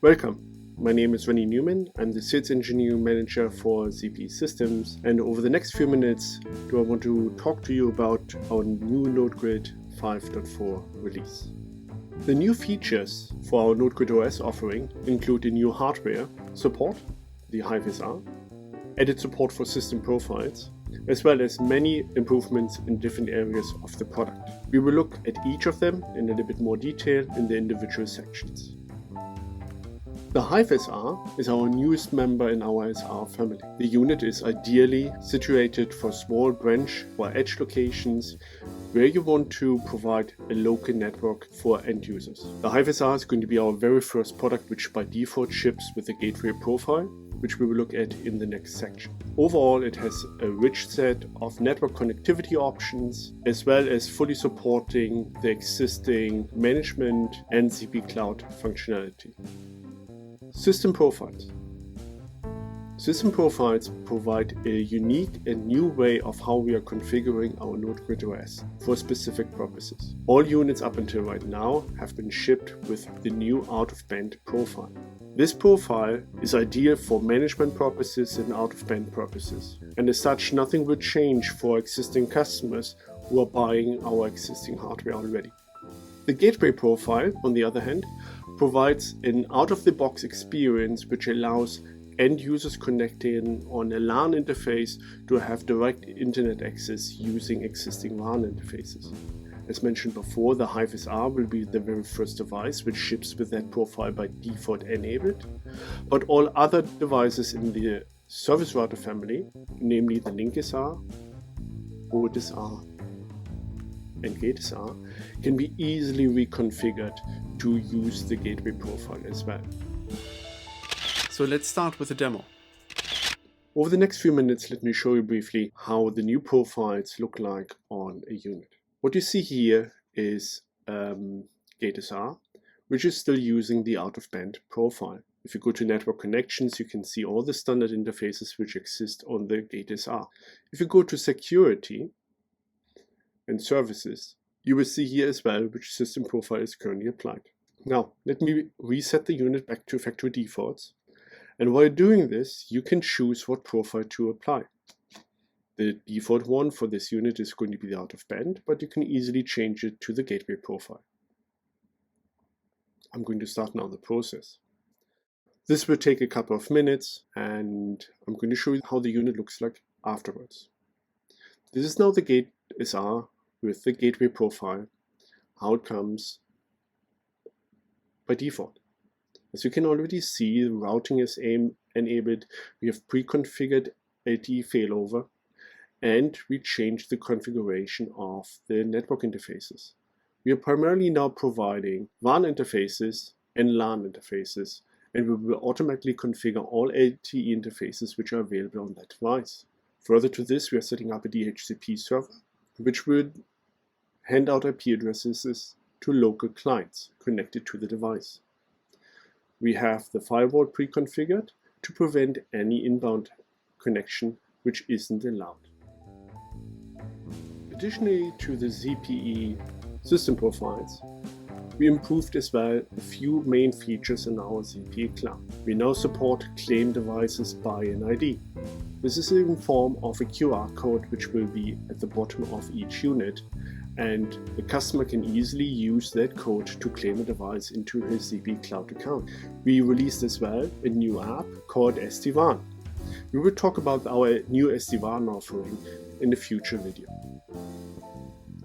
Welcome. My name is Rene Neumann. I'm the Sales Engineering Manager for ZPE Systems, and over the next few minutes I want to talk to you about our new Nodegrid 5.4 release. The new features for our Nodegrid OS offering include a new hardware support, the Hive SR, added support for system profiles, as well as many improvements in different areas of the product. We will look at each of them in a little bit more detail in the individual sections. The Hive SR is our newest member in our SR family. The unit is ideally situated for small branch or edge locations where you want to provide a local network for end users. The Hive SR is going to be our very first product which by default ships with a gateway profile, which we will look at in the next section. Overall, it has a rich set of network connectivity options, as well as fully supporting the existing management and ZPE Cloud functionality. System profiles. System profiles provide a unique and new way of how we are configuring our Nodegrid OS for specific purposes. All units up until right now have been shipped with the new out-of-band profile. This profile is ideal for management purposes and out-of-band purposes, and as such nothing will change for existing customers who are buying our existing hardware already. The gateway profile, on the other hand, provides an out-of-the-box experience which allows end users connecting on a LAN interface to have direct internet access using existing WAN interfaces. As mentioned before, the Hive SR will be the very first device which ships with that profile by default enabled, but all other devices in the service router family, namely the Link SR, OD SR, and Gate SR, can be easily reconfigured to use the gateway profile as well. So let's start with a demo. Over the next few minutes, let me show you briefly how the new profiles look like on a unit. What you see here is Gate SR, which is still using the out-of-band profile. If you go to network connections, you can see all the standard interfaces which exist on the Gate SR. If you go to security and services, you will see here as well which system profile is currently applied. Now, let me reset the unit back to factory defaults. And while doing this, you can choose what profile to apply. The default one for this unit is going to be the out-of-band, but you can easily change it to the gateway profile. I'm going to start now the process. This will take a couple of minutes, and I'm going to show you how the unit looks like afterwards. This is now the Gate SR with the gateway profile, how it comes by default. As you can already see, the routing is enabled. We have pre-configured LTE failover, and we changed the configuration of the network interfaces. We are primarily now providing WAN interfaces and LAN interfaces, and we will automatically configure all LTE interfaces which are available on that device. Further to this, we are setting up a DHCP server, which will hand out IP addresses to local clients connected to the device. We have the firewall pre-configured to prevent any inbound connection which isn't allowed. Additionally to the ZPE system profiles, we improved as well a few main features in our ZPE Cloud. We now support claim devices by an ID. This is in form of a QR code which will be at the bottom of each unit, and the customer can easily use that code to claim a device into his ZPE Cloud account. We released as well a new app called SD-WAN. We will talk about our new SD-WAN offering in a future video.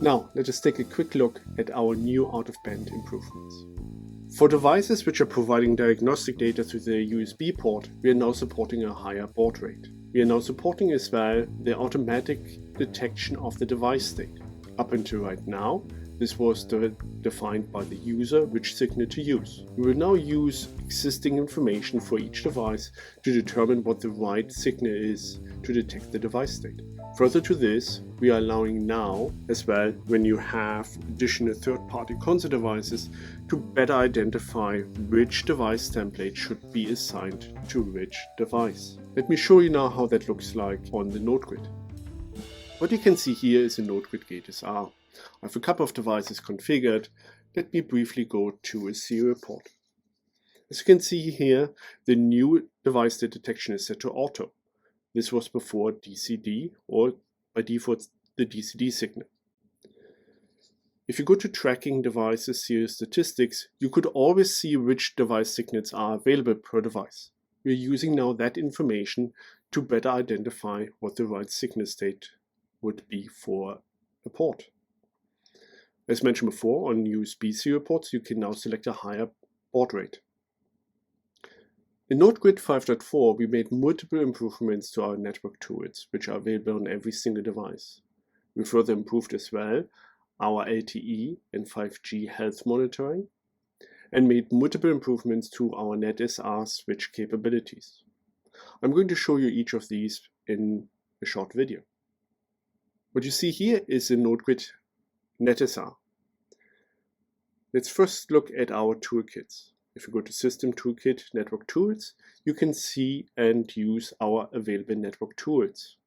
Now, let us take a quick look at our new out-of-band improvements. For devices which are providing diagnostic data through the USB port, we are now supporting a higher baud rate. We are now supporting as well the automatic detection of the device state. Up until right now, this was defined by the user which signal to use. We will now use existing information for each device to determine what the right signal is to detect the device state. Further to this, we are allowing now as well, when you have additional third-party console devices, to better identify which device template should be assigned to which device. Let me show you now how that looks like on the Nodegrid. What you can see here is a Nodegrid Gate SR. I have a couple of devices configured Let me briefly go to a serial port. As you can see here, the new device detection is set to auto. This was before DCD, or by default the DCD signal. If you go to tracking devices serial statistics, you could always see which device signals are available per device. We're using now that information to better identify what the right signal state would be for a port. As mentioned before, on USB serial ports, you can now select a higher baud rate. In Nodegrid 5.4, we made multiple improvements to our network tools, which are available on every single device. We further improved as well our LTE and 5G health monitoring, and made multiple improvements to our NetSR switch capabilities. I'm going to show you each of these in a short video. What you see here is a Nodegrid NetSR. Let's first look at our toolkits. If you go to System Toolkit Network Tools, you can see and use our available network tools.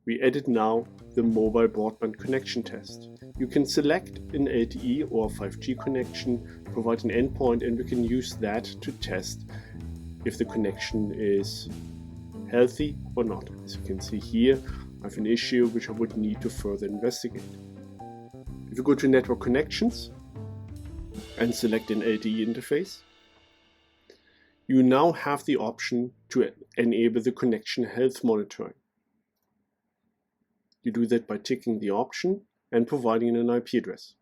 We added now the mobile broadband connection test. You can select an LTE or 5G connection, provide an endpoint, and we can use that to test if the connection is healthy or not. As you can see here, I have an issue which I would need to further investigate. If you go to Network Connections and select an LTE interface, you now have the option to enable the connection health monitoring. You do that by ticking the option and providing an IP address.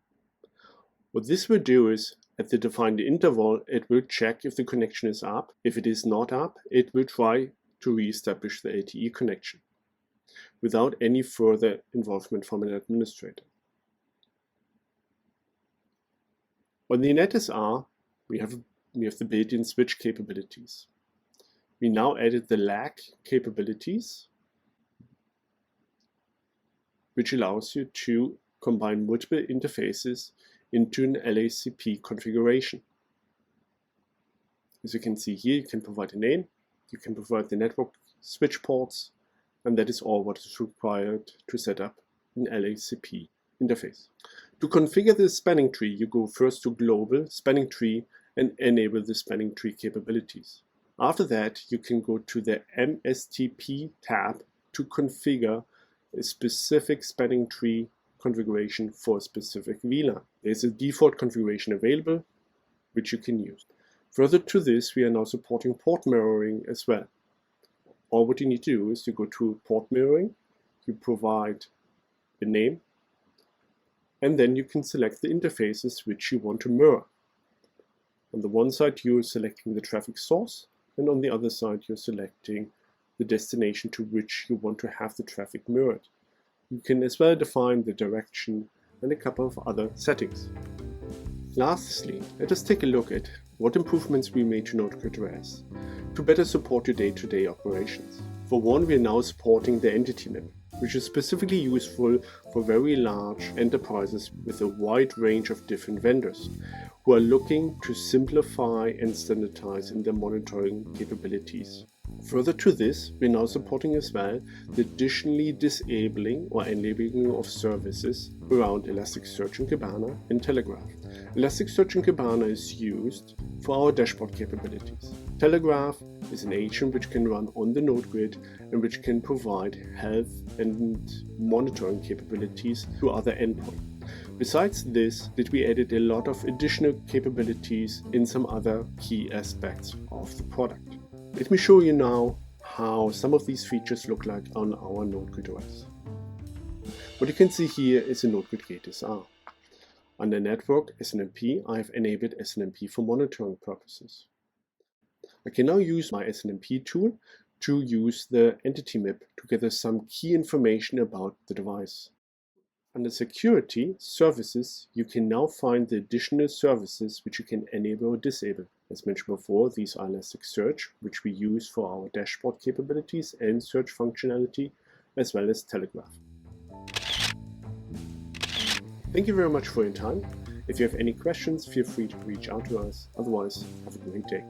What this will do is, at the defined interval, it will check if the connection is up. If it is not up, it will try to re-establish the LTE connection without any further involvement from an administrator. On the NetSR, we have the built-in switch capabilities. We now added the lag capabilities, which allows you to combine multiple interfaces into an LACP configuration. As you can see here, you can provide a name, you can provide the network switch ports, and that is all what is required to set up an LACP interface. To configure the spanning tree, you go first to Global Spanning Tree and enable the spanning tree capabilities. After that, you can go to the MSTP tab to configure a specific spanning tree configuration for a specific VLAN. There's a default configuration available, which you can use. Further to this, we are now supporting port mirroring as well. All what you need to do is you go to port mirroring, you provide a name, and then you can select the interfaces which you want to mirror. On the one side, you're selecting the traffic source, and on the other side, you're selecting the destination to which you want to have the traffic mirrored. You can as well define the direction and a couple of other settings. Lastly, let us take a look at what improvements we made to Nodegrid OS to better support your day-to-day operations. For one, we are now supporting the entity limit, which is specifically useful for very large enterprises with a wide range of different vendors who are looking to simplify and standardize in their monitoring capabilities. Further to this, we're now supporting as well the additionally disabling or enabling of services around Elasticsearch and Kibana and Telegraph. Elasticsearch and Kibana is used for our dashboard capabilities. Telegraph is an agent which can run on the Nodegrid and which can provide health and monitoring capabilities to other endpoints. Besides this, we added a lot of additional capabilities in some other key aspects of the product. Let me show you now how some of these features look like on our Nodegrid OS. What you can see here is a Nodegrid Gate SR. Under Network SNMP, I have enabled SNMP for monitoring purposes. I can now use my SNMP tool to use the entity map to gather some key information about the device. Under Security Services, you can now find the additional services which you can enable or disable. As mentioned before, these are Elasticsearch, which we use for our dashboard capabilities and search functionality, as well as Telegraph. Thank you very much for your time. If you have any questions, feel free to reach out to us. Otherwise, have a great day.